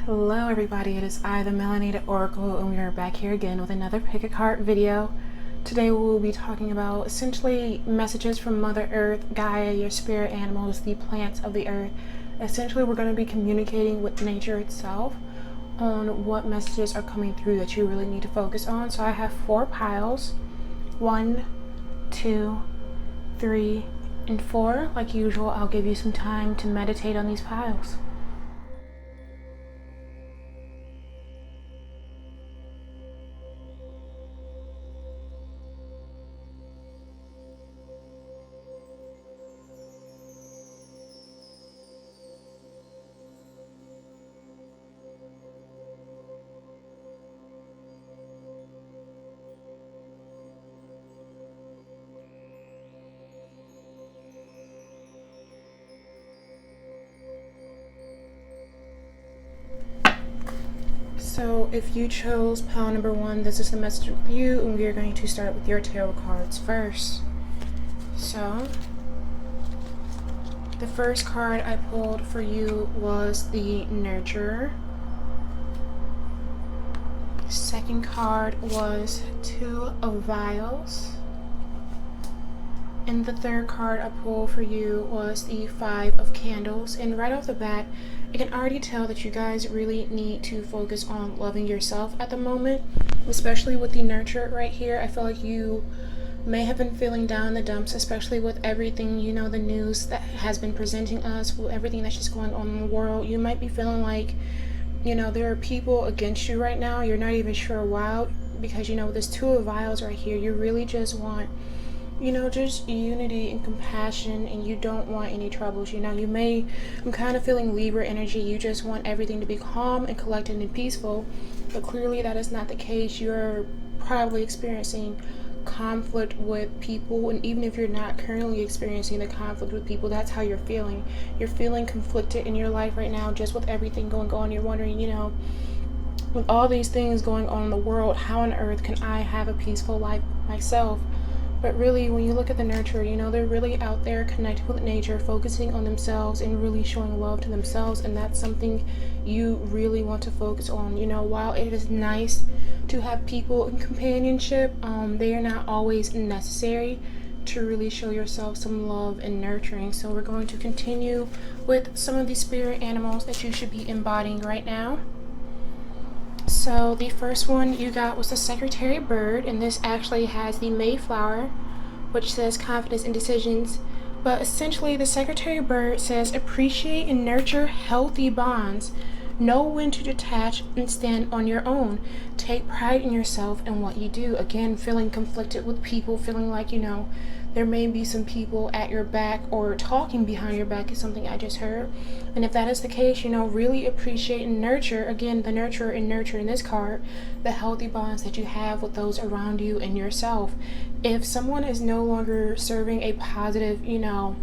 Hello everybody, it is I, the Melanated Oracle, and we are back here again with another pick a card video. Today we will be talking about essentially messages from Mother Earth, Gaia, your spirit animals, the plants of the earth. Essentially we're going to be communicating with nature itself on what messages are coming through that you really need to focus on. So I have 4 piles, 1, 2, 3, and 4. Like usual, I'll give you some time to meditate on these piles. So if you chose pile number 1, this is the message for you, and we are going to start with your tarot cards first. So the first card I pulled for you was the Nurturer. Second card was 2 of Vials. And the third card I pulled for you was the 5 of Candles. And right off the bat, I can already tell that you guys really need to focus on loving yourself at the moment, especially with the Nurture right here. I feel like you may have been feeling down in the dumps, especially with everything, you know, the news that has been presenting us, with everything that's just going on in the world. You might be feeling like, you know, there are people against you right now. You're not even sure why, because, you know, with this 2 of Vials right here, you really just want, you know, just unity and compassion, and you don't want any troubles. You know, I'm kind of feeling Libra energy. You just want everything to be calm and collected and peaceful, but clearly that is not the case. You're probably experiencing conflict with people, and even if you're not currently experiencing the conflict with people, that's how you're feeling. You're feeling conflicted in your life right now, just with everything going on. You're wondering, you know, with all these things going on in the world, how on earth can I have a peaceful life myself? But really, when you look at the Nurturer, you know, they're really out there connected with nature, focusing on themselves and really showing love to themselves. And that's something you really want to focus on. You know, while it is nice to have people in companionship, they are not always necessary to really show yourself some love and nurturing. So we're going to continue with some of the spirit animals that you should be embodying right now. So the first one you got was the Secretary Bird, and this actually has the Mayflower, which says confidence and decisions. But essentially the Secretary Bird says appreciate and nurture healthy bonds. Know when to detach and stand on your own. Take pride in yourself and what you do. Again, feeling conflicted with people, feeling like, you know, there may be some people at your back or talking behind your back is something I just heard. And if that is the case, you know, really appreciate and nurture, again, the Nurturer and nurture in this card, the healthy bonds that you have with those around you and yourself. If someone is no longer serving a positive, you know,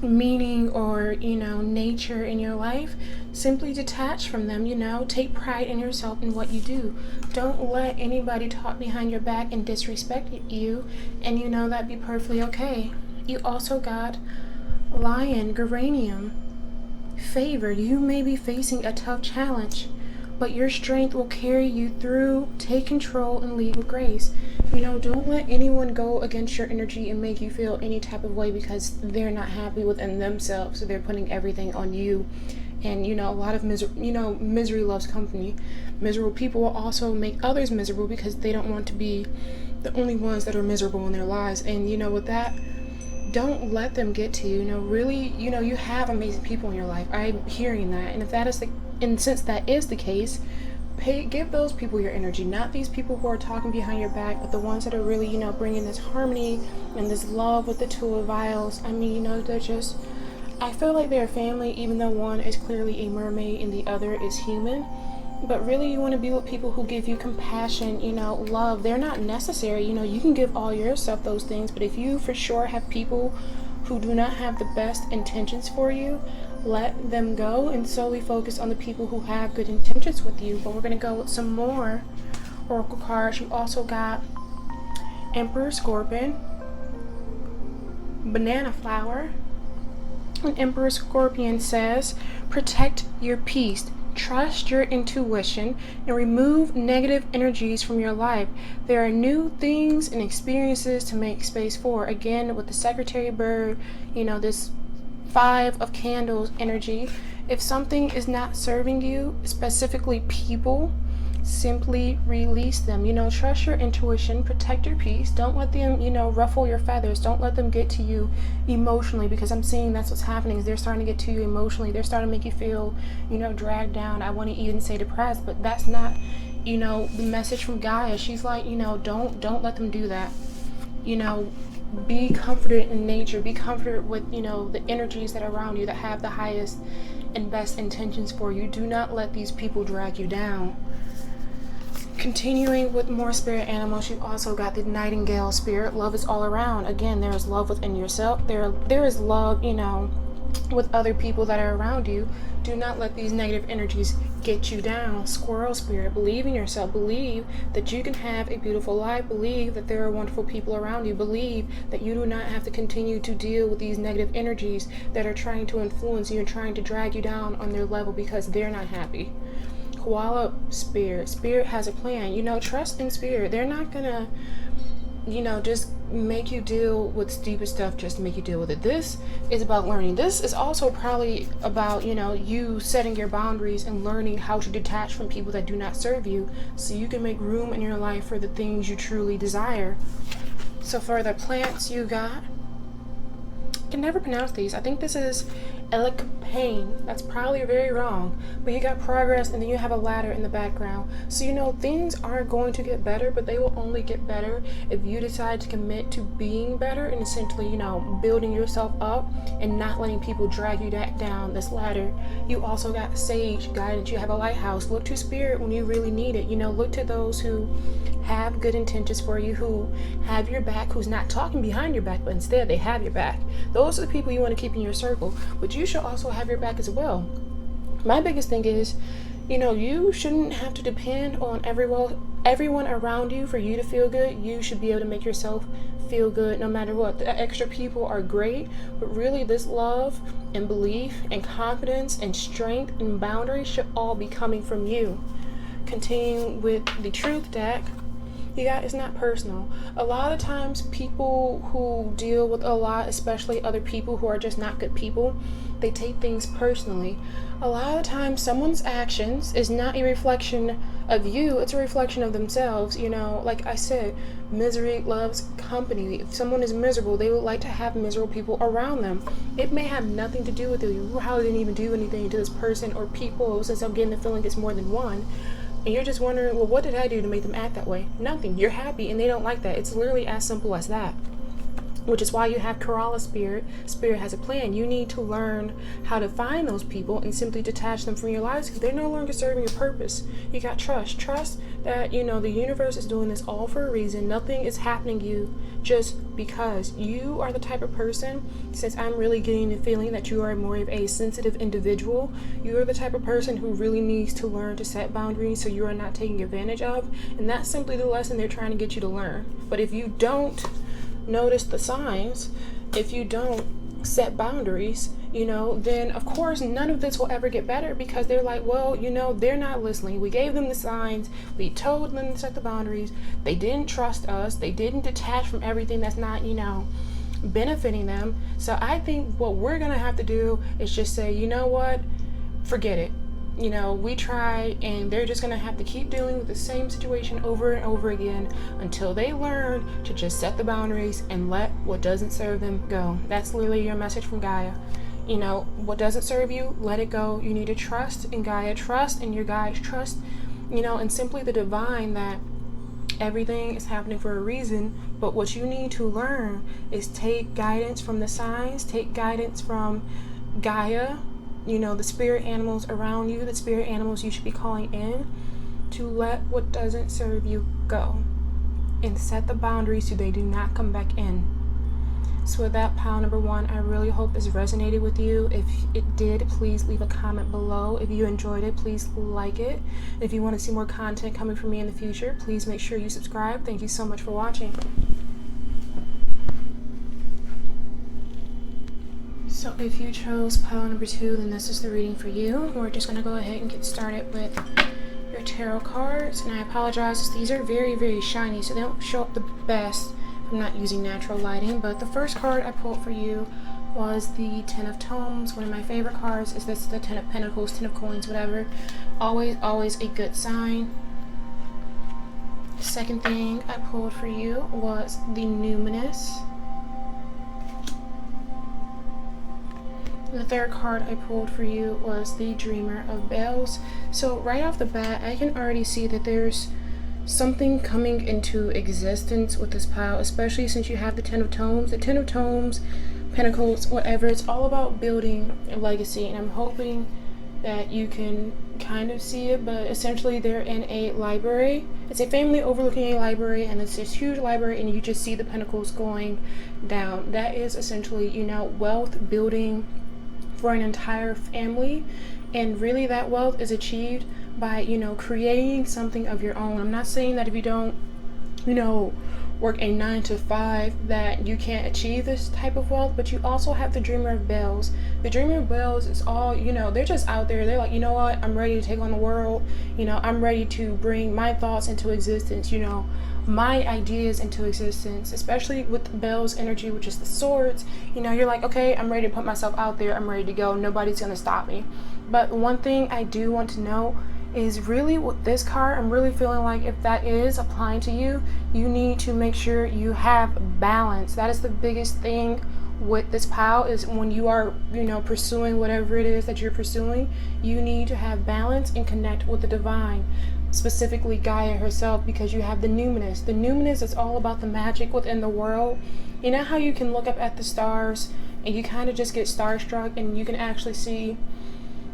meaning or, you know, nature in your life, simply detach from them. You know, take pride in yourself and what you do. Don't let anybody talk behind your back and disrespect you, and you know that'd be perfectly okay. You also got Lion, Geranium, Favor. You may be facing a tough challenge, but your strength will carry you through. Take control and lead with grace. You know, don't let anyone go against your energy and make you feel any type of way because they're not happy within themselves, so they're putting everything on you. And you know, a lot of misery loves company. Miserable people will also make others miserable because they don't want to be the only ones that are miserable in their lives. And you know, with that, don't let them get to you. You know, really, you know, you have amazing people in your life. I'm hearing that, and since that is the case, give those people your energy, not these people who are talking behind your back, but the ones that are really, you know, bringing this harmony and this love with the 2 of Vials. I mean, you know, they're just, I feel like they're family, even though one is clearly a mermaid and the other is human. But really, you want to be with people who give you compassion, you know, love. They're not necessary. You know, you can give all yourself those things, but if you for sure have people who do not have the best intentions for you, let them go and solely focus on the people who have good intentions with you. But we're going to go with some more oracle cards. You also got Emperor Scorpion, Banana Flower, and Emperor Scorpion says protect your peace. Trust your intuition and remove negative energies from your life. There are new things and experiences to make space for. Again, with the Secretary Bird, this 5 of Candles energy. If something is not serving you, specifically people, simply release them. Trust your intuition, protect your peace. Don't let them, ruffle your feathers. Don't let them get to you emotionally, because I'm seeing that's what's happening, is they're starting to get to you emotionally. They're starting to make you feel, dragged down. I want to even say depressed, but that's not, the message from Gaia. She's like, don't let them do that. Be comforted in nature. Be comforted with, the energies that are around you that have the highest and best intentions for you. Do not let these people drag you down. Continuing with more spirit animals, you've also got the Nightingale spirit. Love is all around. Again, there is love within yourself. There is love, with other people that are around you. Do not let these negative energies get you down. Squirrel spirit, believe in yourself. Believe that you can have a beautiful life. Believe that there are wonderful people around you. Believe that you do not have to continue to deal with these negative energies that are trying to influence you and trying to drag you down on their level because they're not happy. Koala spirit. Spirit has a plan. Trust in spirit. They're not gonna, just make you deal with stupid stuff just to make you deal with it. This is about learning. This is also probably about, you setting your boundaries and learning how to detach from people that do not serve you so you can make room in your life for the things you truly desire. So for the plants you got, I can never pronounce these. I think this is Pain. That's probably very wrong, but you got Progress, and then you have a ladder in the background. So things aren't going to get better, but they will only get better if you decide to commit to being better and essentially building yourself up and not letting people drag you down this ladder. You also got Sage guidance. You have a lighthouse. Look to spirit when you really need it. Look to those who have good intentions for you, who have your back, who's not talking behind your back, but instead they have your back. Those are the people you want to keep in your circle, but you should also have your back as well. My biggest thing is, you shouldn't have to depend on everyone around you for you to feel good. You should be able to make yourself feel good no matter what. The extra people are great, but really this love and belief and confidence and strength and boundaries should all be coming from you. Continuing with the Truth deck, it's not personal. A lot of times people who deal with a lot, especially other people who are just not good people, they take things personally. A lot of times someone's actions is not a reflection of you, it's a reflection of themselves. Like I said, misery loves company. If someone is miserable, they would like to have miserable people around them. It may have nothing to do with you. You probably didn't even do anything to this person or people, since I'm getting the feeling it's more than one. And you're just wondering, well, what did I do to make them act that way? Nothing. You're happy and they don't like that. It's literally as simple as that. Which is why you have Kerala spirit. Spirit has a plan. You need to learn how to find those people and simply detach them from your lives because they're no longer serving your purpose. You got trust. Trust that, the universe is doing this all for a reason. Nothing is happening to you just because. You are the type of person, since I'm really getting the feeling that you are more of a sensitive individual, you are the type of person who really needs to learn to set boundaries so you are not taken advantage of. And that's simply the lesson they're trying to get you to learn. But if you don't notice the signs, if you don't set boundaries, then of course none of this will ever get better because they're like, well, they're not listening. We gave them the signs. We told them to set the boundaries. They didn't trust us. They didn't detach from everything that's not, benefiting them. So I think what we're going to have to do is just say, you know what? Forget it. We tried, and they're just going to have to keep dealing with the same situation over and over again until they learn to just set the boundaries and let what doesn't serve them go. That's literally your message from Gaia. What doesn't serve you, let it go. You need to trust in Gaia, trust in your guides, trust, and simply the divine, that everything is happening for a reason. But what you need to learn is take guidance from the signs, take guidance from Gaia, the spirit animals around you, the spirit animals you should be calling in, to let what doesn't serve you go and set the boundaries so they do not come back in. So with that, pile number 1, I really hope this resonated with you. If it did, please leave a comment below. If you enjoyed it, please like it. If you want to see more content coming from me in the future, please make sure you subscribe. Thank you so much for watching. So if you chose pile number 2, then this is the reading for you. We're just going to go ahead and get started with your tarot cards. And I apologize, these are very, very shiny, so they don't show up the best. I'm not using natural lighting, but the first card I pulled for you was the 10 of Tomes. One of my favorite cards is this, the 10 of Pentacles, 10 of Coins, whatever. Always a good sign. The second thing I pulled for you was the Numinous. The third card I pulled for you was the Dreamer of Bells. So right off the bat, I can already see that there's something coming into existence with this pile, especially since you have the 10 of Tomes. The 10 of Tomes, Pentacles, whatever, it's all about building a legacy, and I'm hoping that you can kind of see it, but essentially they're in a library. It's a family overlooking a library, and it's this huge library, and you just see the pentacles going down. That is essentially, you know, wealth building for an entire family, and really that wealth is achieved by, you know, creating something of your own. I'm not saying that if you don't, you know, work a 9 to 5 that you can't achieve this type of wealth, but you also have the Dreamer of Bells. The Dreamer of Bells is all, you know, they're just out there. They're like, you know what, I'm ready to take on the world. You know, I'm ready to bring my thoughts into existence, you know, my ideas into existence, especially with Bells energy, which is the swords. You know, you're like, okay, I'm ready to put myself out there. I'm ready to go. Nobody's going to stop me. But one thing I do want to know is really with this card, I'm really feeling like if that is applying to you, you need to make sure you have balance. That is the biggest thing with this pile, is when you are, you know, pursuing whatever it is that you're pursuing, you need to have balance and connect with the divine, specifically Gaia herself, because you have the Numinous. The Numinous is all about the magic within the world. You know how you can look up at the stars and you kind of just get starstruck, and you can actually see,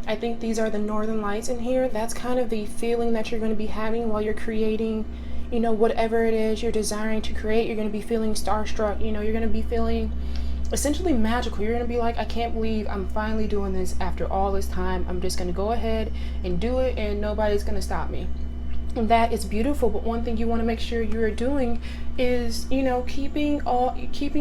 I think these are the northern lights in here. That's kind of the feeling that you're going to be having while you're creating, you know, whatever it is you're desiring to create. You're going to be feeling starstruck. You know, you're going to be feeling essentially magical. You're going to be like, I can't believe I'm finally doing this after all this time. I'm just going to go ahead and do it, and nobody's going to stop me. And that is beautiful, but one thing you want to make sure you're doing is, you know, keeping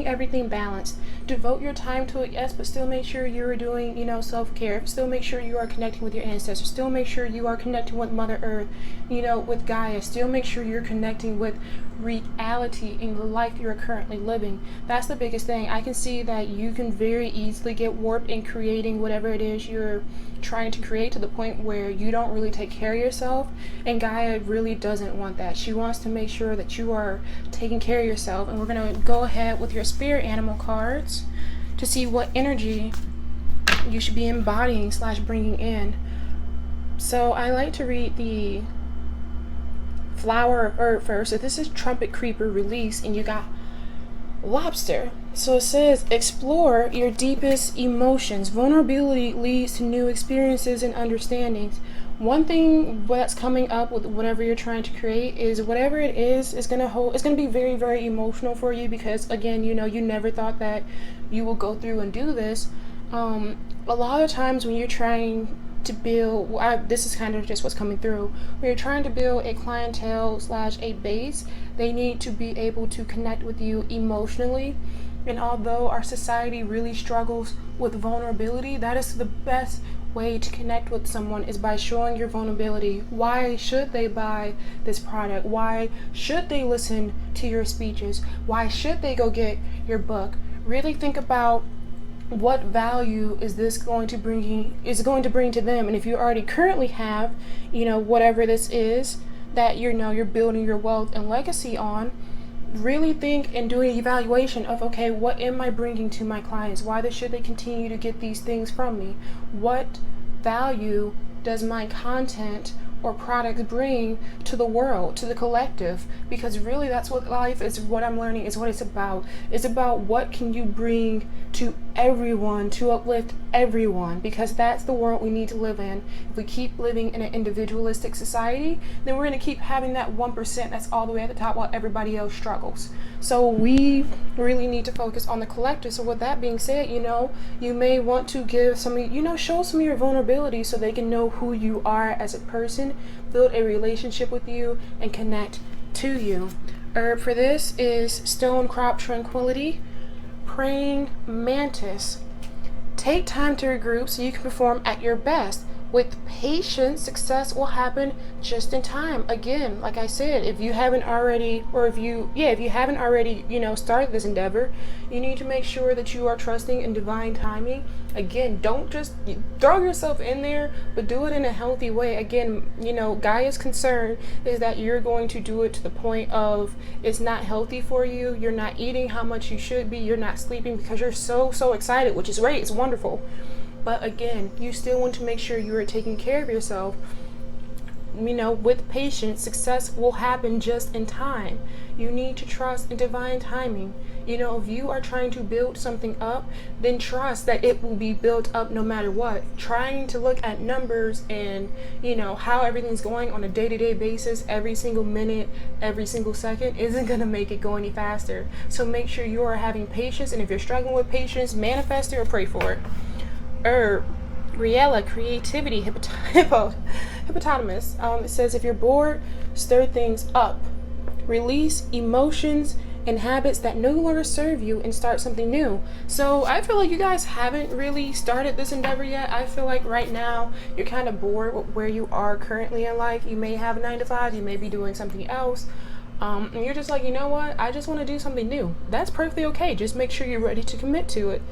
everything balanced. Devote your time to it, yes, but still make sure you're doing, you know, self-care. Still make sure you are connecting with your ancestors. Still make sure you are connecting with Mother Earth, you know, with Gaia. Still make sure you're connecting with reality in the life you're currently living. That's the biggest thing. I can see that you can very easily get warped in creating whatever it is you're trying to create, to the point where you don't really take care of yourself, and Gaia really doesn't want that. She wants to make sure that you are taking care of yourself. And we're going to go ahead with your spirit animal cards to see what energy you should be embodying / bringing in. So I like to read the Flower of Earth first. So this is Trumpet Creeper Release, and you got Lobster. So it says, explore your deepest emotions. Vulnerability leads to new experiences and understandings. One thing that's coming up with whatever you're trying to create is whatever it is gonna hold. It's gonna be very, very emotional for you, because again, you know, you never thought that you will go through and do this. A lot of times when you're trying to build, this is kind of just what's coming through, when you're trying to build a clientele / a base, they need to be able to connect with you emotionally. And although our society really struggles with vulnerability, that is the best way to connect with someone, is by showing your vulnerability. Why should they buy this product? Why should they listen to your speeches? Why should they go get your book? Really think about what value is this going to bring to them. And if you already currently have, you know, whatever this is that you're building your wealth and legacy on, really think and do an evaluation of, okay, what am I bringing to my clients? Why should they continue to get these things from me? What value does my content or products bring to the world, to the collective? Because really that's what life is, what I'm learning is what it's about. It's about what can you bring to everyone, to uplift everyone, because that's the world we need to live in. If we keep living in an individualistic society, then we're going to keep having that 1% that's all the way at the top while everybody else struggles. So we really need to focus on the collective. So with that being said, you know, you may want to give somebody, you know, show some of your vulnerability so they can know who you are as a person, build a relationship with you, and connect to you. Herb for this is Stone Crop Tranquility, Praying Mantis. Take time to regroup so you can perform at your best. With patience, success will happen just in time. Again, like I said, if you haven't already, started this endeavor, you need to make sure that you are trusting in divine timing. Again, don't just throw yourself in there, but do it in a healthy way. Again, Gaia's concern is that you're going to do it to the point of it's not healthy for you. You're not eating how much you should be. You're not sleeping because you're so excited, which is great. It's wonderful. But again, you still want to make sure you are taking care of yourself. With patience, success will happen just in time. You need to trust in divine timing. If you are trying to build something up, then trust that it will be built up no matter what. Trying to look at numbers and, how everything's going on a day-to-day basis, every single minute, every single second, isn't going to make it go any faster. So make sure you are having patience, and if you're struggling with patience, manifest it or pray for it. Herb, Riella, creativity, hippopotamus. It says, if you're bored, stir things up. Release emotions and habits that no longer serve you and start something new. So I feel like you guys haven't really started this endeavor yet. I feel like right now you're kind of bored with where you are currently in life. You may have a 9-to-5, you may be doing something else. And you're just like, you know what? I just want to do something new. That's perfectly okay. Just make sure you're ready to commit to it.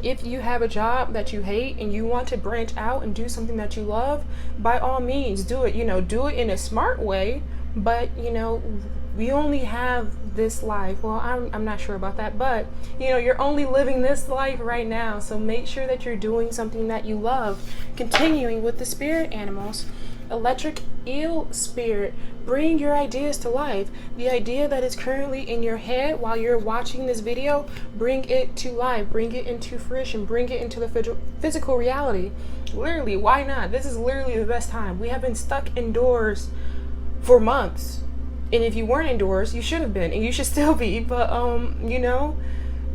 If you have a job that you hate and you want to branch out and do something that you love, by all means do it. Do it in a smart way, but we only have this life. Well, I'm not sure about that, but you're only living this life right now, so make sure that you're doing something that you love. Continuing with the spirit animals. Electric eel spirit, bring your ideas to life. The idea that is currently in your head while you're watching this video, bring it to life, bring it into fruition, bring it into the physical reality. Literally, why not? This is literally the best time. We have been stuck indoors for months, and if you weren't indoors, you should have been, and you should still be, but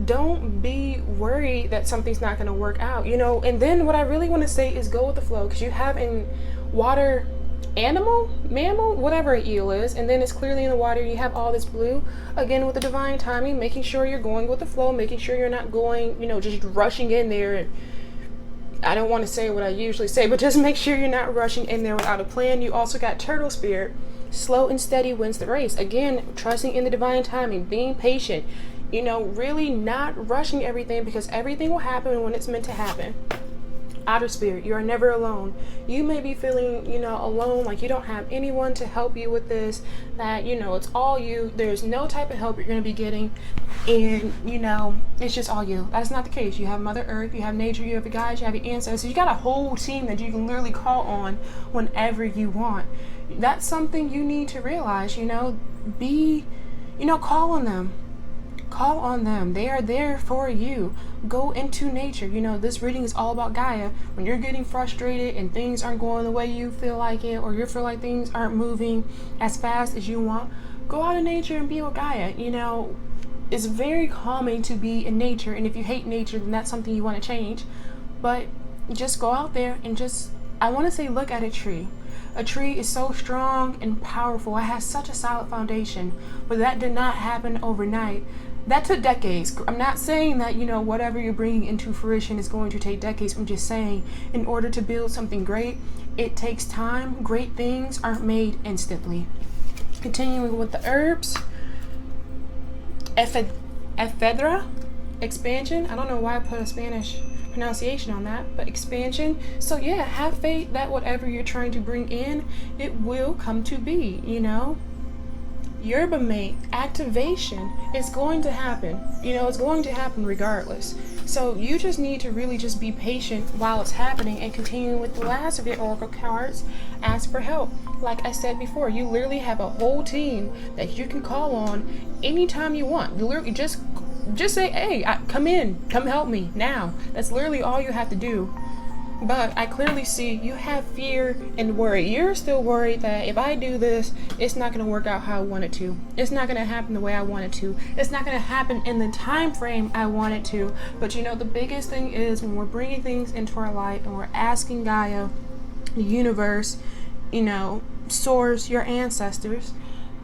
don't be worried that something's not going to work out, and then what I really want to say is go with the flow, because you have in water mammal, whatever an eel is, and then it's clearly in the water. You have all this blue, again with the divine timing, making sure you're going with the flow, making sure you're not going, just rushing in there. And I don't want to say what I usually say, but just make sure you're not rushing in there without a plan. You also got turtle spirit, slow and steady wins the race. Again, trusting in the divine timing, being patient, really not rushing everything, because everything will happen when it's meant to happen. Outer spirit, you are never alone. You may be feeling, alone, like you don't have anyone to help you with this, that, it's all you. There's no type of help you're going to be getting, and, it's just all you. That's not the case. You have Mother Earth, you have nature, you have the guides, you have your ancestors. You got a whole team that you can literally call on whenever you want. That's something you need to realize, call on them. Call on them. They are there for you. Go into nature. This reading is all about Gaia. When you're getting frustrated and things aren't going the way you feel like it, or you feel like things aren't moving as fast as you want, go out in nature and be with Gaia. It's very calming to be in nature, and if you hate nature, then that's something you want to change. But just go out there and I want to say, look at a tree. A tree is so strong and powerful. It has such a solid foundation, but that did not happen overnight. That took decades. I'm not saying that, whatever you're bringing into fruition is going to take decades. I'm just saying, in order to build something great, it takes time. Great things aren't made instantly. Continuing with the herbs. Ephedra, expansion. I don't know why I put a Spanish pronunciation on that, but expansion. So yeah, have faith that whatever you're trying to bring in, it will come to be, Yerba mate, activation is going to happen. It's going to happen regardless. So you just need to really just be patient while it's happening, and continue with the last of your oracle cards. Ask for help. Like I said before, you literally have a whole team that you can call on anytime you want. You literally just say, hey, come help me now. That's literally all you have to do. But I clearly see you have fear and worry. You're still worried that if I do this, it's not going to work out how I want it to. It's not going to happen the way I want it to. It's not going to happen in the time frame I want it to. But the biggest thing is when we're bringing things into our life and we're asking Gaia, the universe, source, your ancestors,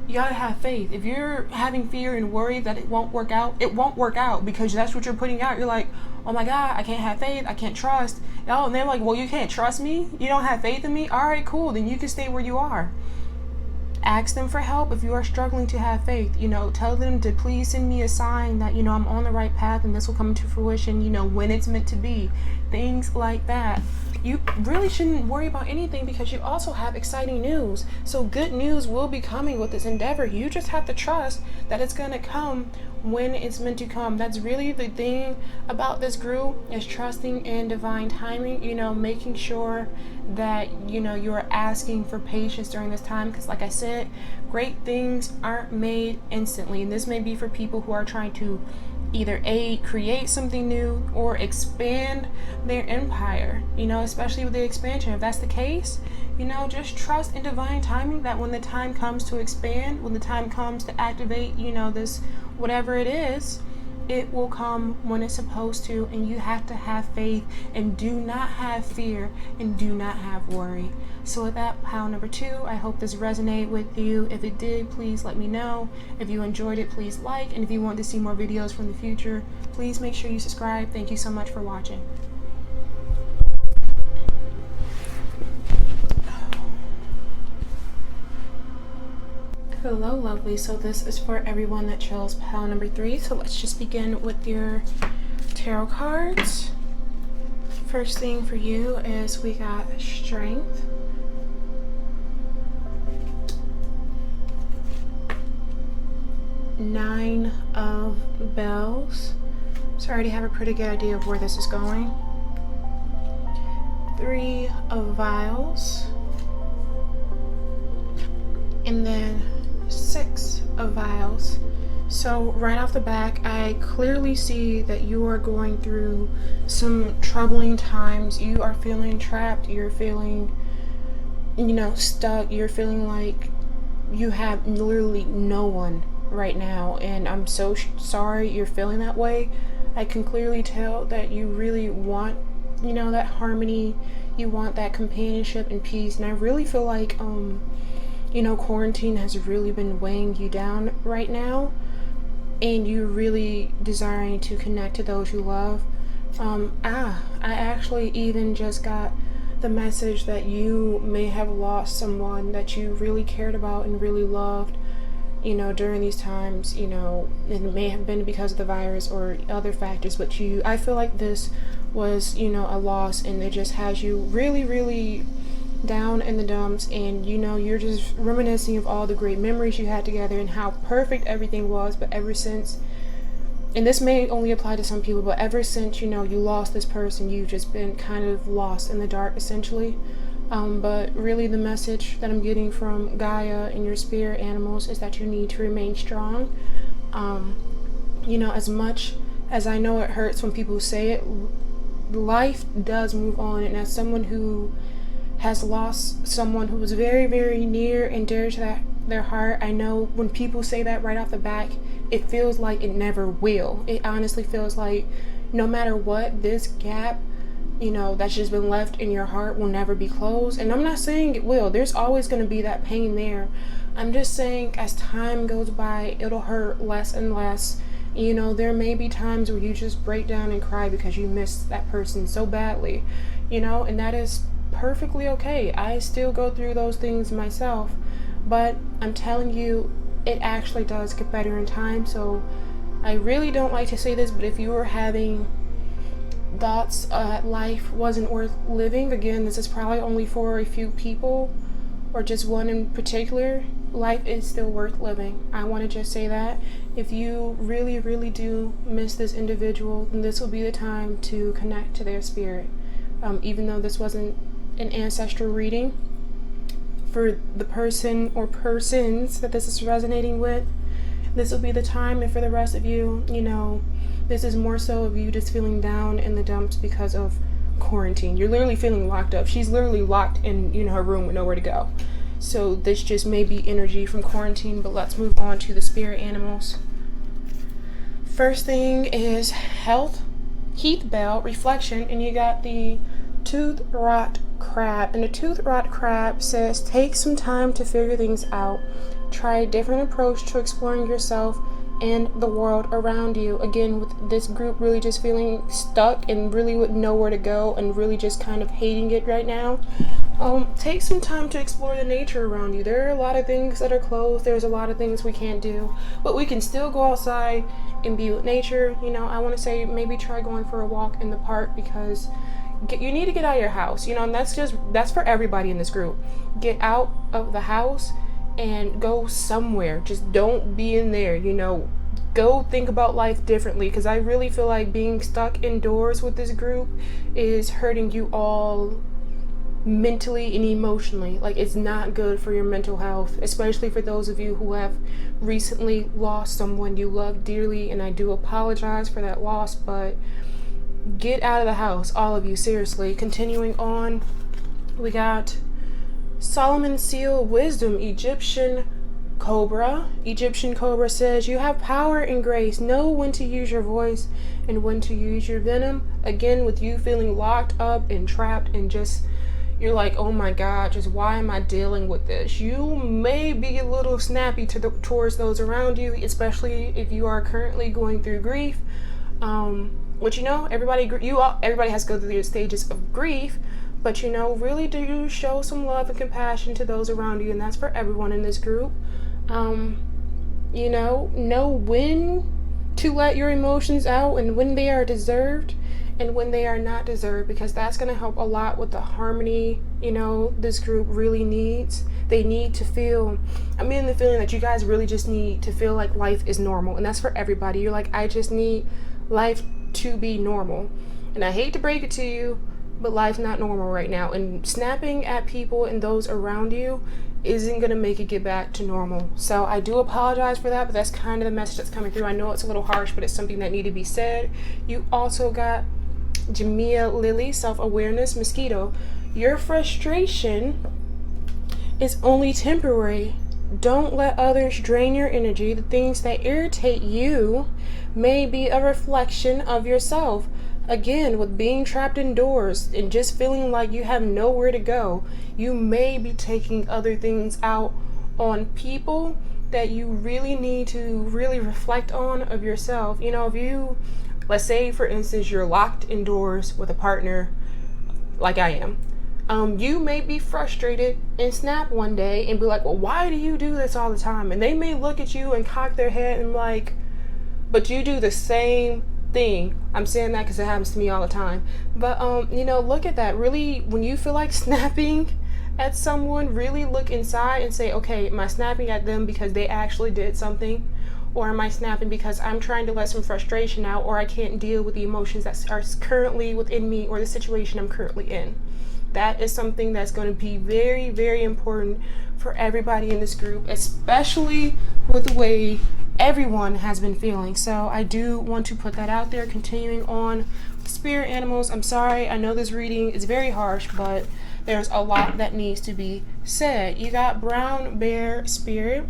You gotta have faith. If you're having fear and worry that it won't work out, it won't work out, because that's what you're putting out. You're like, oh my God, I can't have faith, I can't trust. Oh, and they're like, well, you can't trust me? You don't have faith in me? All right, cool, then you can stay where you are. Ask them for help if you are struggling to have faith. Tell them to please send me a sign that, I'm on the right path and this will come to fruition, when it's meant to be. Things like that. You really shouldn't worry about anything, because you also have exciting news. So good news will be coming with this endeavor. You just have to trust that it's going to come when it's meant to come. That's really the thing about this group, is trusting in divine timing, making sure that, you're asking for patience during this time. Because like I said, great things aren't made instantly. And this may be for people who are trying to either create something new or expand their empire, especially with the expansion. If that's the case, just trust in divine timing, that when the time comes to expand, when the time comes to activate, this whatever it is, it will come when it's supposed to. And you have to have faith, and do not have fear, and do not have worry. So with that, pile number 2, I hope this resonated with you. If it did, please let me know. If you enjoyed it, please like. And if you want to see more videos from the future, please make sure you subscribe. Thank you so much for watching. Hello, lovely. So this is for everyone that chose pile number 3. So let's just begin with your tarot cards. First thing for you is we got strength, Nine of Bells. So I already have a pretty good idea of where this is going. 3 of Vials. And then 6 of Vials. So right off the back, I clearly see that you are going through some troubling times. You are feeling trapped. You're feeling, stuck. You're feeling like you have literally no one right now, and I'm so sorry you're feeling that way. I can clearly tell that you really want, that harmony. You want that companionship and peace, and I really feel like quarantine has really been weighing you down right now, and you're really desiring to connect to those you love. I actually even just got the message that you may have lost someone that you really cared about and really loved, during these times. It may have been because of the virus or other factors, but I feel like this was, a loss, and it just has you really, really down in the dumps, and you're just reminiscing of all the great memories you had together and how perfect everything was. But ever since, and this may only apply to some people, but ever since, you lost this person, you've just been kind of lost in the dark, essentially. But really the message that I'm getting from Gaia and your spirit animals is that you need to remain strong. As much as I know it hurts when people say it, life does move on. And as someone who has lost someone who was very, very near and dear to their heart, I know when people say that right off the back, it feels like it never will. It honestly feels like no matter what, this gap that's just been left in your heart will never be closed. And I'm not saying it will. There's always going to be that pain there. I'm just saying as time goes by, it'll hurt less and less. There may be times where you just break down and cry because you miss that person so badly, and that is perfectly okay. I still go through those things myself, but I'm telling you, it actually does get better in time. So I really don't like to say this, but if you were having thoughts that life wasn't worth living, again, this is probably only for a few people or just one in particular. Life is still worth living. I want to just say that. If you really, really do miss this individual, then this will be the time to connect to their spirit. Even though this wasn't an ancestral reading, for the person or persons that this is resonating with, this will be the time. And for the rest of you, this is more so of you just feeling down in the dumps because of quarantine. You're literally feeling locked up. She's literally locked in, her room with nowhere to go. So this just may be energy from quarantine, but let's move on to the spirit animals. First thing is health, Heath Bell, reflection, and you got the tooth rot crab. And the tooth rot crab says, take some time to figure things out. Try a different approach to exploring yourself and the world around you. Again, with this group really just feeling stuck and really with nowhere to go and really just kind of hating it right now, take some time to explore the nature around you. There are a lot of things that are closed. There's a lot of things we can't do, but we can still go outside and be with nature. I want to say maybe try going for a walk in the park, because you need to get out of your house, and that's for everybody in this group. Get out of the house and go somewhere. Just don't be in there, go think about life differently, because I really feel like being stuck indoors with this group is hurting you all mentally and emotionally. Like, it's not good for your mental health, especially for those of you who have recently lost someone you love dearly, and I do apologize for that loss, but get out of the house, all of you, seriously. Continuing on, we got Solomon's seal of wisdom, Egyptian cobra. Egyptian cobra says, you have power and grace. Know when to use your voice and when to use your venom. Again, with you feeling locked up and trapped and just, you're like, oh my God, just why am I dealing with this? You may be a little snappy towards those around you, especially if you are currently going through grief. Which, everybody has to go through the stages of grief, but really do show some love and compassion to those around you, and that's for everyone in this group. Know when to let your emotions out and when they are deserved and when they are not deserved, because that's going to help a lot with the harmony this group really needs. They need to feel, I'm in the feeling that you guys really just need to feel like life is normal, and that's for everybody. You're like, I just need life to be normal, and I hate to break it to you, but life's not normal right now, and snapping at people and those around you isn't going to make it get back to normal. So I do apologize for that, but that's kind of the message that's coming through. I know it's a little harsh, but it's something that needed to be said. You also got Jamia Lily, self-awareness, mosquito. Your frustration is only temporary. Don't let others drain your energy. The things that irritate you may be a reflection of yourself. Again, with being trapped indoors and just feeling like you have nowhere to go, you may be taking other things out on people that you really need to really reflect on of yourself. If you, let's say for instance, you're locked indoors with a partner like I am, you may be frustrated and snap one day and be like, well, why do you do this all the time? And they may look at you and cock their head and like, but you do the same thing. I'm saying that because it happens to me all the time. But look at that. Really, when you feel like snapping at someone, really look inside and say, okay, am I snapping at them because they actually did something? Or am I snapping because I'm trying to let some frustration out, or I can't deal with the emotions that are currently within me or the situation I'm currently in? That is something that's going to be very, very important for everybody in this group, especially with the way everyone has been feeling. So I do want to put that out there. Continuing on with spirit animals, I'm sorry, I know this reading is very harsh, but there's a lot that needs to be said. You got brown bear spirit.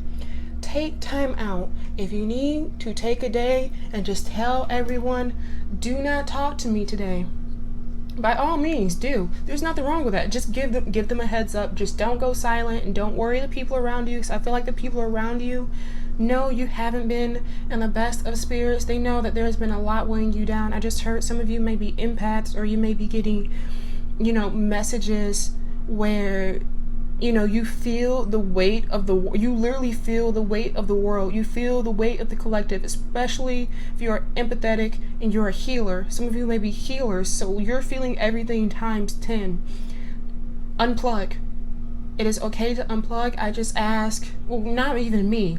Take time out. If you need to take a day and just tell everyone, do not talk to me today, by all means do. There's nothing wrong with that. Just give them a heads up. Just don't go silent and don't worry the people around you, because I feel like the people around you know you haven't been in the best of spirits. They know that there's been a lot weighing you down. I just heard some of you may be empaths, or you may be getting messages where you feel the weight of you literally feel the weight of the world. You feel the weight of the collective, especially if you're empathetic and you're a healer. Some of you may be healers, so you're feeling everything times 10. Unplug. It is okay to unplug. I just ask, well, not even me,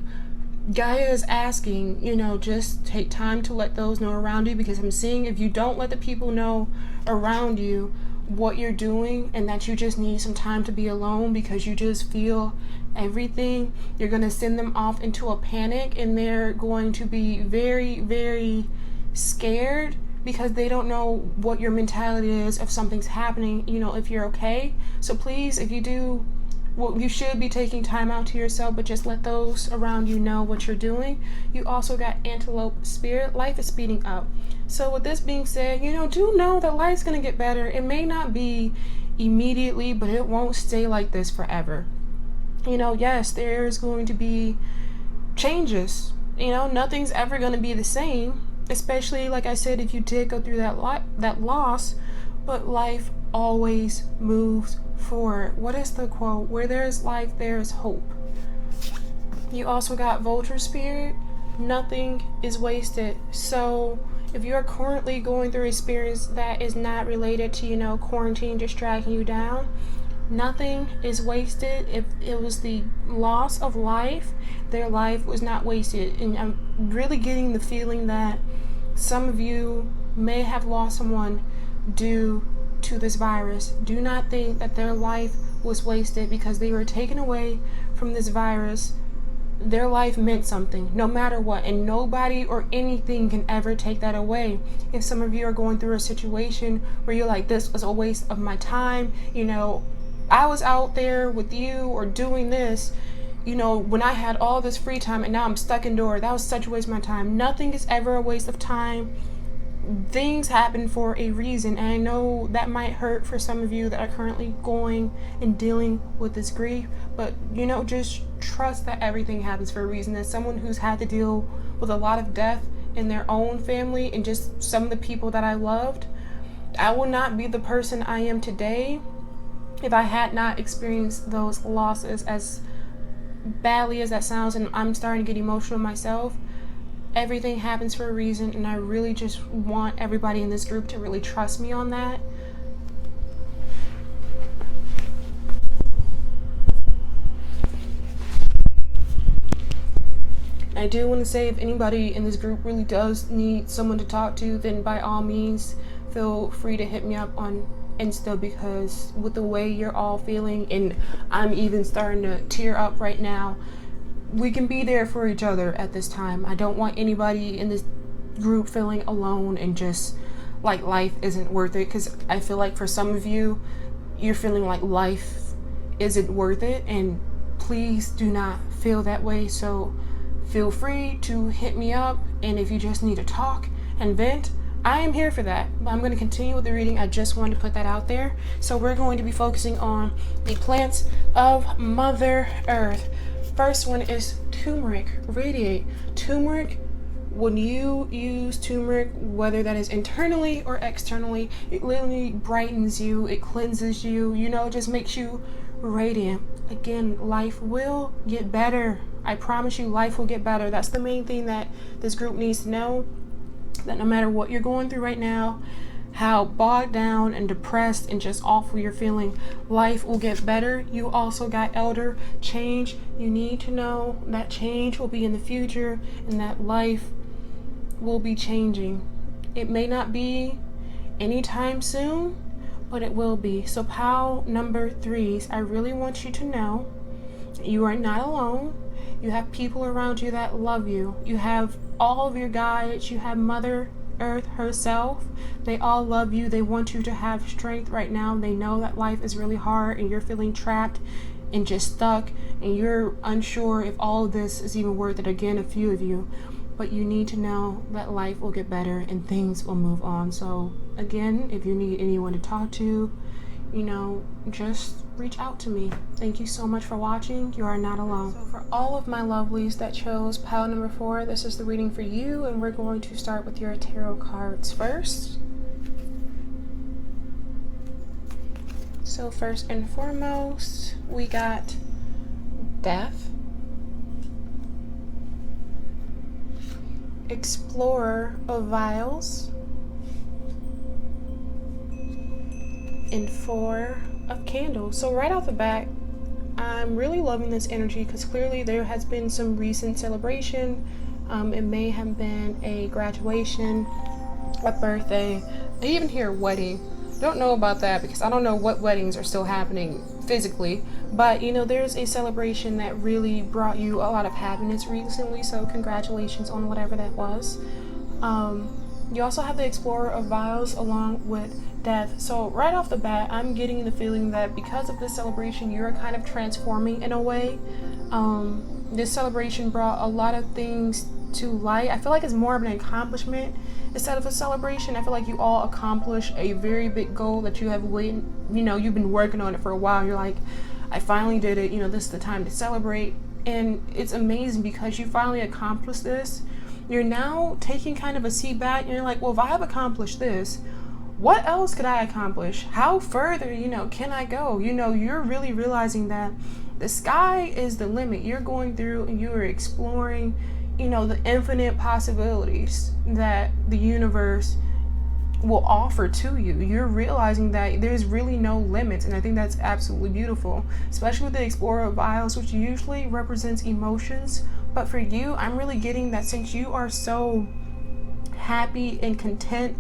Gaia is asking, just take time to let those know around you, because I'm seeing if you don't let the people know around you what you're doing and that you just need some time to be alone because you just feel everything, you're going to send them off into a panic, and they're going to be very, very scared because they don't know what your mentality is if something's happening, if you're okay. So please, if you do, well, you should be taking time out to yourself, but just let those around you know what you're doing. You also got antelope spirit. Life is speeding up. So with this being said, do know that life's going to get better. It may not be immediately, but it won't stay like this forever. Yes, there's going to be changes. Nothing's ever going to be the same, especially like I said, if you did go through that loss, but life always moves forward. What is the quote? Where there's life, there's hope. You also got vulture spirit. Nothing is wasted. So if you're currently going through experience that is not related to, quarantine just dragging you down, nothing is wasted. If it was the loss of life, their life was not wasted. And I'm really getting the feeling that some of you may have lost someone due to this virus. Do not think that their life was wasted because they were taken away from this virus. Their life meant something, no matter what, and nobody or anything can ever take that away. If some of you are going through a situation where you're like, this was a waste of my time, I was out there with you or doing this, when I had all this free time and now I'm stuck indoors, that was such a waste of my time. Nothing is ever a waste of time. Things happen for a reason, and I know that might hurt for some of you that are currently going and dealing with this grief, but just trust that everything happens for a reason. As someone who's had to deal with a lot of death in their own family and just some of the people that I loved, I would not be the person I am today if I had not experienced those losses. As badly as that sounds, and I'm starting to get emotional myself, everything happens for a reason, and I really just want everybody in this group to really trust me on that. I do want to say, if anybody in this group really does need someone to talk to, then by all means feel free to hit me up on Insta, because with the way you're all feeling, and I'm even starting to tear up right now, we can be there for each other at this time. I don't want anybody in this group feeling alone and just like life isn't worth it, because I feel like for some of you, you're feeling like life isn't worth it, and please do not feel that way. So feel free to hit me up, and if you just need to talk and vent, I am here for that. I'm going to continue with the reading. I just wanted to put that out there. So we're going to be focusing on the plants of Mother Earth. First one is turmeric. Radiate. Turmeric, when you use turmeric, whether that is internally or externally, it literally brightens you, it cleanses you, it just makes you radiant. Again, life will get better. I promise you, life will get better. That's the main thing that this group needs to know, that no matter what you're going through right now, how bogged down and depressed and just awful you're feeling, life will get better. You also got elder change. You need to know that change will be in the future, and that life will be changing. It may not be anytime soon, but it will be. So pile number 3s, I really want you to know you are not alone. You have people around you that love you. You have all of your guides. You have Mother Earth herself. They all love you. They want you to have strength right now. They know that life is really hard and you're feeling trapped and just stuck, and you're unsure if all of this is even worth it. Again, a few of you. But you need to know that life will get better and things will move on. So again, if you need anyone to talk to, just reach out to me. Thank you so much for watching. You are not alone. So for all of my lovelies that chose pile number 4, this is the reading for you, and we're going to start with your tarot cards first. So first and foremost, we got Death, Explorer of Vials, and 4 of Candles. So right off the bat, I'm really loving this energy because clearly there has been some recent celebration. It may have been a graduation, a birthday, I even hear wedding. Don't know about that because I don't know what weddings are still happening physically, but there's a celebration that really brought you a lot of happiness recently, so congratulations on whatever that was. You also have the Explorer of Vials along with Death. So right off the bat, I'm getting the feeling that because of this celebration, you're kind of transforming in a way. This celebration brought a lot of things to light. I feel like it's more of an accomplishment instead of a celebration. I feel like you all accomplished a very big goal that you have you've been working on it for a while. You're like, I finally did it. This is the time to celebrate. And it's amazing because you finally accomplished this. You're now taking kind of a seat back and you're like, well, if I have accomplished this, what else could I accomplish? How further, can I go? You're really realizing that the sky is the limit. You're going through and you are exploring, the infinite possibilities that the universe will offer to you. You're realizing that there's really no limits, and I think that's absolutely beautiful, especially with the Explorer of Vials, which usually represents emotions. But for you, I'm really getting that since you are so happy and content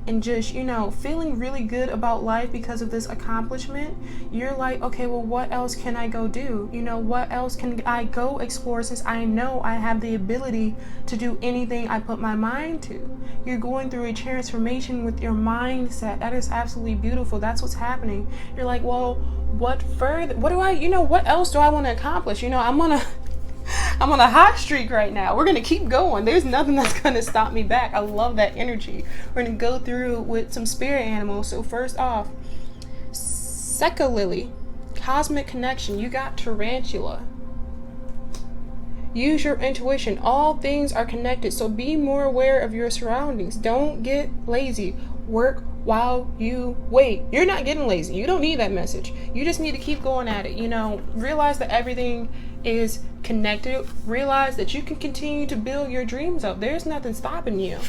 and just, feeling really good about life because of this accomplishment, you're like, okay, well, what else can I go do? What else can I go explore since I know I have the ability to do anything I put my mind to? You're going through a transformation with your mindset. That is absolutely beautiful. That's what's happening. You're like, well, what further? What else do I want to accomplish? I'm on a hot streak right now. We're going to keep going. There's nothing that's going to stop me back. I love that energy. We're going to go through with some spirit animals. So first off, Seka Lily, cosmic connection. You got tarantula. Use your intuition. All things are connected. So be more aware of your surroundings. Don't get lazy. Work while you wait. You're not getting lazy. You don't need that message. You just need to keep going at it. Realize that everything is connected. Realize that you can continue to build your dreams up. There's nothing stopping you.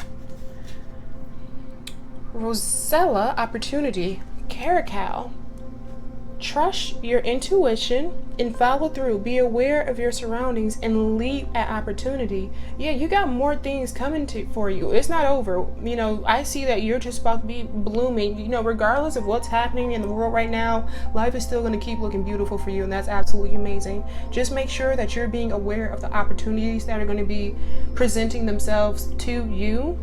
Rosella, opportunity. Caracal. Trust your intuition and follow through. Be aware of your surroundings and leap at opportunity. Yeah, you got more things coming for you. It's not over. I see that you're just about to be blooming. Regardless of what's happening in the world right now, life is still going to keep looking beautiful for you, and that's absolutely amazing. Just make sure that you're being aware of the opportunities that are going to be presenting themselves to you.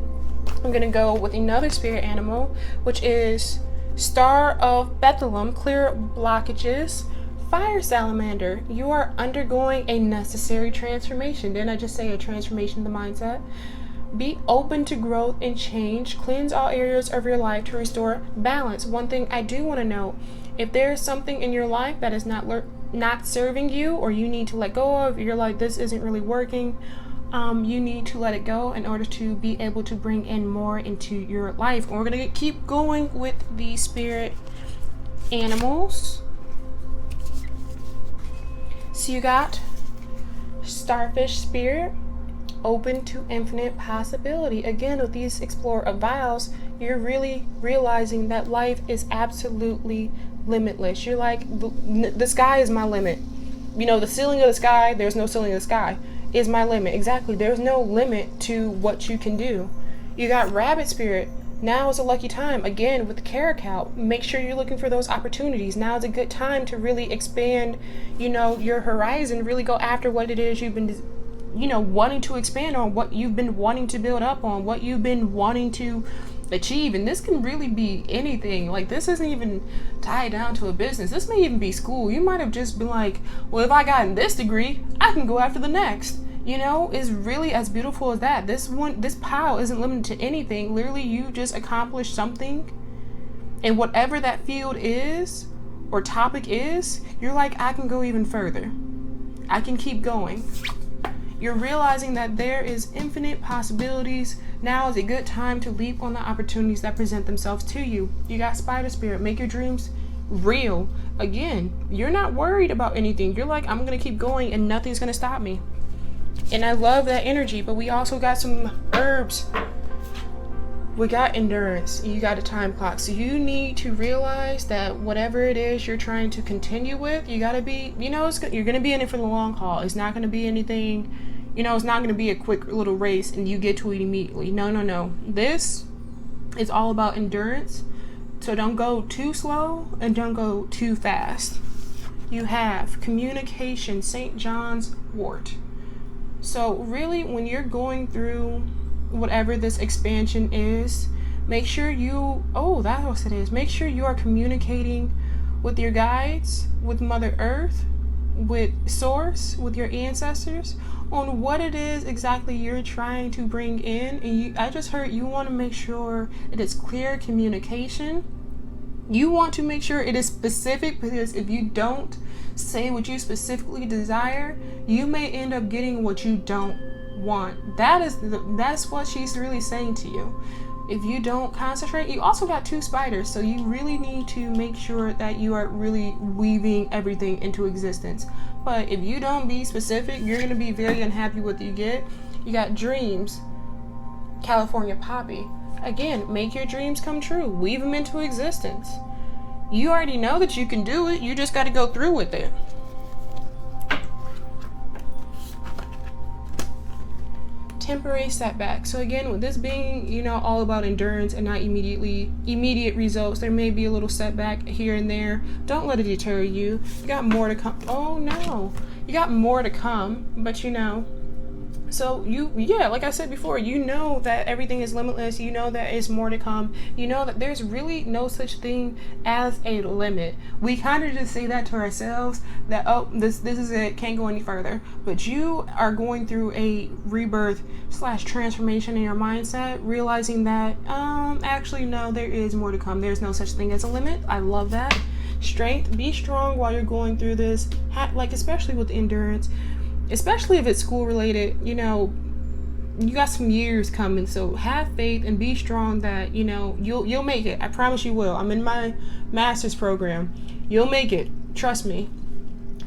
I'm going to go with another spirit animal, which is Star of Bethlehem. Clear blockages. Fire salamander. You are undergoing a necessary transformation. Didn't I just say a transformation in the mindset? Be open to growth and change. Cleanse all areas of your life to restore balance. One thing I do want to know, if there's something in your life that is not serving you, or you need to let go of, you're like, this isn't really working, you need to let it go in order to be able to bring in more into your life. And we're going to keep going with the spirit animals. So you got starfish spirit, open to infinite possibility. Again, with these Explorer of Vials, you're really realizing that life is absolutely limitless. You're like, the sky is my limit. The ceiling of the sky, there's no ceiling of the sky, is my limit. Exactly. There's no limit to what you can do. You got rabbit spirit. Now is a lucky time. Again, with the caracal, make sure you're looking for those opportunities. Now is a good time to really expand, your horizon, really go after what it is you've been, wanting to expand on, what you've been wanting to build up on, what you've been wanting to achieve. And this can really be anything. Like, this isn't even tied down to a business. This may even be school. You might have just been like, well, if I got in this degree, I can go after the next. Is really as beautiful as that. This pile isn't limited to anything. Literally, you just accomplished something, and whatever that field is or topic is, you're like, I can go even further. I can keep going. You're realizing that there is infinite possibilities. Now is a good time to leap on the opportunities that present themselves to you. You got spider spirit. Make your dreams real. Again, you're not worried about anything. You're like, I'm going to keep going and nothing's going to stop me. And I love that energy. But we also got some herbs. We got endurance. You got a time clock. So you need to realize that whatever it is you're trying to continue with, you got to be, you're going to be in it for the long haul. It's not going to be anything, it's not going to be a quick little race and you get to it immediately. No. This is all about endurance. So don't go too slow and don't go too fast. You have communication, St. John's wort. So really, when you're going through whatever this expansion is, make sure that's what it is. Make sure you are communicating with your guides, with Mother Earth, with Source, with your ancestors, on what it is exactly you're trying to bring in. And I just heard you want to make sure it is clear communication. You want to make sure it is specific, because if you don't say what you specifically desire, you may end up getting what you don't want. That's what she's really saying to you. If you don't concentrate, you also got 2 spiders, so you really need to make sure that you are really weaving everything into existence. But if you don't be specific, you're going to be very unhappy with what you get. You got dreams, California poppy. Again, make your dreams come true. Weave them into existence. You already know that you can do it. You just got to go through with it. Temporary setback. So again, with this being, all about endurance and not immediate results, there may be a little setback here and there. Don't let it deter you. You got more to come. Oh no. You got more to come, but so like I said before, that everything is limitless. That is more to come. That there's really no such thing as a limit. We kind of just say that to ourselves that, oh, this is it, can't go any further. But you are going through a rebirth / transformation in your mindset, realizing that, actually, no, there is more to come. There's no such thing as a limit. I love that. Strength, be strong while you're going through this, especially with endurance. Especially if it's school related, you got some years coming, so have faith and be strong that, you'll make it. I promise you will. I'm in my master's program. You'll make it. Trust me.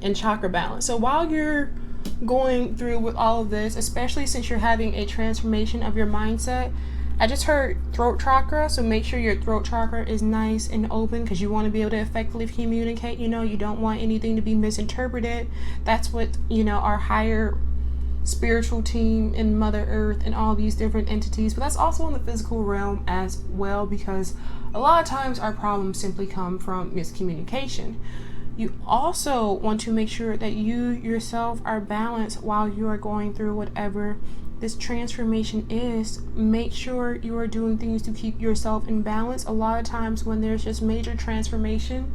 And chakra balance. So while you're going through with all of this, especially since you're having a transformation of your mindset, I just heard throat chakra, so make sure your throat chakra is nice and open, because you want to be able to effectively communicate. You don't want anything to be misinterpreted. That's what, our higher spiritual team and Mother Earth and all these different entities, but that's also in the physical realm as well, because a lot of times our problems simply come from miscommunication. You also want to make sure that you yourself are balanced while you are going through whatever this transformation is. Make sure you are doing things to keep yourself in balance. A lot of times when there's just major transformation,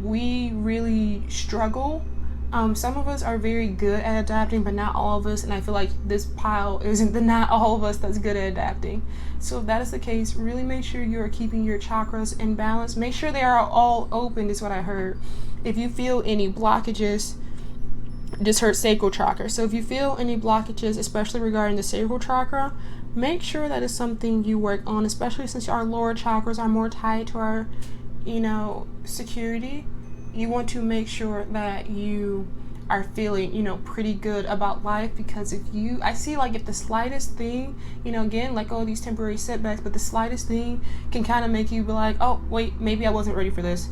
we really struggle. Some of us are very good at adapting, but not all of us, and I feel like this pile isn't not all of us that's good at adapting. So if that is the case, really make sure you are keeping your chakras in balance. Make sure they are all open, is what I heard. If you feel any blockages, just heard sacral chakra. So if you feel any blockages, especially regarding the sacral chakra, make sure that is something you work on, especially since our lower chakras are more tied to our, security. You want to make sure that you are feeling, pretty good about life, because I see like if the slightest thing, again, let go of these temporary setbacks, but the slightest thing can kind of make you be like, oh, wait, maybe I wasn't ready for this.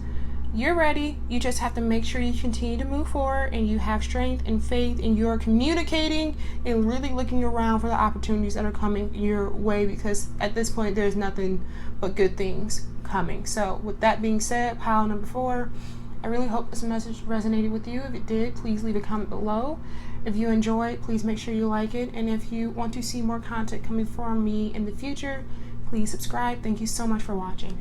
You're ready. You just have to make sure you continue to move forward, and you have strength and faith, and you're communicating and really looking around for the opportunities that are coming your way, because at this point there's nothing but good things coming. So with that being said, pile number 4, I really hope this message resonated with you. If it did, please leave a comment below. If you enjoyed, please make sure you like it. And if you want to see more content coming from me in the future, please subscribe. Thank you so much for watching.